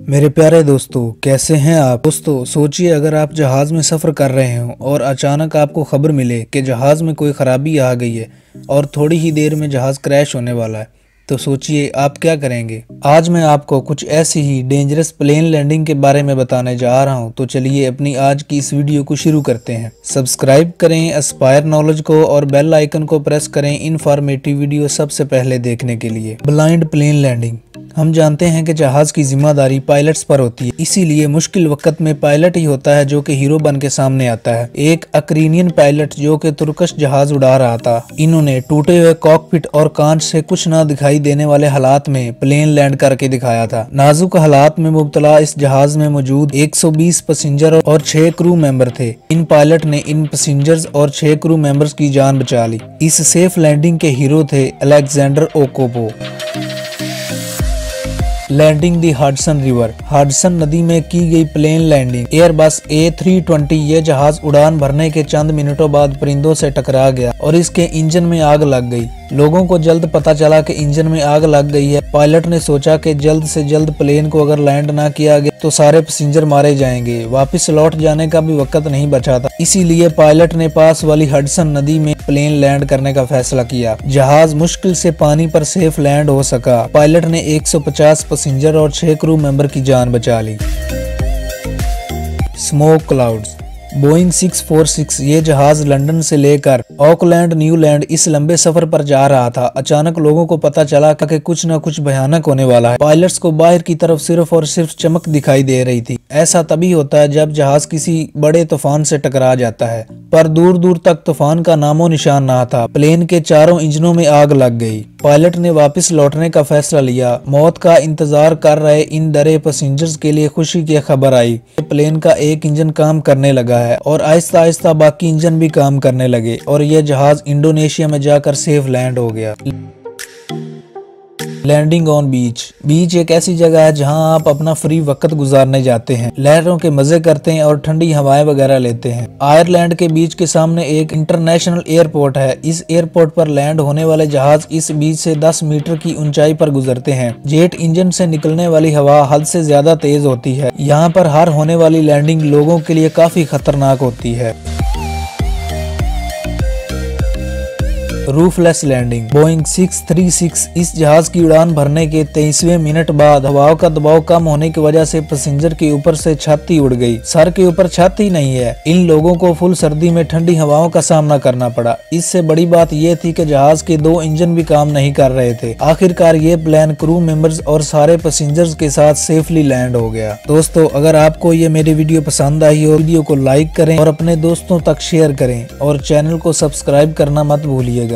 मेरे प्यारे दोस्तों, कैसे हैं आप। दोस्तों सोचिए, अगर आप जहाज में सफ़र कर रहे हों और अचानक आपको खबर मिले कि जहाज में कोई ख़राबी आ गई है और थोड़ी ही देर में जहाज क्रैश होने वाला है, तो सोचिए आप क्या करेंगे। आज मैं आपको कुछ ऐसी ही डेंजरस प्लेन लैंडिंग के बारे में बताने जा रहा हूं, तो चलिए अपनी आज की इस वीडियो को शुरू करते हैं। सब्सक्राइब करें एस्पायर नॉलेज को और बेल आइकन को प्रेस करें इनफॉर्मेटिव वीडियो सबसे पहले देखने के लिए। Blind plane landing. हम जानते हैं कि जहाज की जिम्मेदारी पायलट्स पर होती है, इसीलिए मुश्किल वक्त में पायलट ही होता है जो कि हीरो बन के सामने आता है। एक अक्रीनियन पायलट जो कि तुर्कश जहाज उड़ा रहा था, इन्होंने टूटे हुए कॉकपिट और कांच से कुछ ना दिखाई देने वाले हालात में प्लेन लैंड करके दिखाया था। नाजुक हालात में मुब्तला इस जहाज में मौजूद 120 पैसेंजर और 6 क्रू मेंबर थे। इन पायलट ने इन पैसेंजर्स और 6 क्रू मेंबर्स की जान बचा ली। इस सेफ लैंडिंग के हीरो थे अलेक्जेंडर ओकोबो। लैंडिंग दी हडसन रिवर। हडसन नदी में की गई प्लेन लैंडिंग। एयरबस A320 ये जहाज उड़ान भरने के चंद मिनटों बाद परिंदों से टकरा गया और इसके इंजन में आग लग गई। लोगों को जल्द पता चला कि इंजन में आग लग गई है। पायलट ने सोचा कि जल्द से जल्द प्लेन को अगर लैंड ना किया गया तो सारे पैसेंजर मारे जाएंगे। वापस लौट जाने का भी वक्त नहीं बचा था, इसीलिए पायलट ने पास वाली हडसन नदी में प्लेन लैंड करने का फैसला किया। जहाज मुश्किल से पानी पर सेफ लैंड हो सका। पायलट ने 150 पैसेंजर और 6 क्रू मेंबर की जान बचा ली। Smoke clouds. बोइंग 646 ये जहाज लंदन से लेकर ऑकलैंड न्यूलैंड इस लंबे सफर पर जा रहा था। अचानक लोगों को पता चला कि कुछ न कुछ भयानक होने वाला है। पायलट्स को बाहर की तरफ सिर्फ और सिर्फ चमक दिखाई दे रही थी। ऐसा तभी होता है जब जहाज किसी बड़े तूफान से टकरा जाता है, पर दूर दूर तक तूफान का नामो निशान ना था। प्लेन के चारों इंजनों में आग लग गई। पायलट ने वापस लौटने का फैसला लिया। मौत का इंतजार कर रहे इन डरे पैसेंजर्स के लिए खुशी की खबर आई। प्लेन का एक इंजन काम करने लगा है और आहिस्ता आहिस्ता बाकी इंजन भी काम करने लगे और यह जहाज इंडोनेशिया में जाकर सेफ लैंड हो गया। लैंडिंग ऑन बीच। बीच एक ऐसी जगह है जहां आप अपना फ्री वक्त गुजारने जाते हैं, लहरों के मजे करते हैं और ठंडी हवाएं वगैरह लेते हैं। आयरलैंड के बीच के सामने एक इंटरनेशनल एयरपोर्ट है। इस एयरपोर्ट पर लैंड होने वाले जहाज इस बीच से 10 मीटर की ऊंचाई पर गुजरते हैं। जेट इंजन से निकलने वाली हवा हद से ज्यादा तेज होती है। यहाँ पर हर होने वाली लैंडिंग लोगों के लिए काफी खतरनाक होती है। रूफलेस लैंडिंग। बोइंग 636 इस जहाज की उड़ान भरने के 23वें मिनट बाद हवाओं का दबाव कम होने की वजह से पैसेंजर के ऊपर से छाती उड़ गई। सर के ऊपर छाती नहीं है। इन लोगों को फुल सर्दी में ठंडी हवाओं का सामना करना पड़ा। इससे बड़ी बात यह थी कि जहाज के 2 इंजन भी काम नहीं कर रहे थे। आखिरकार ये प्लेन क्रू मेंबर्स और सारे पैसेंजर्स के साथ सेफली लैंड हो गया। दोस्तों, अगर आपको ये मेरी वीडियो पसंद आई हो, वीडियो को लाइक करें और अपने दोस्तों तक शेयर करें और चैनल को सब्सक्राइब करना मत भूलिएगा।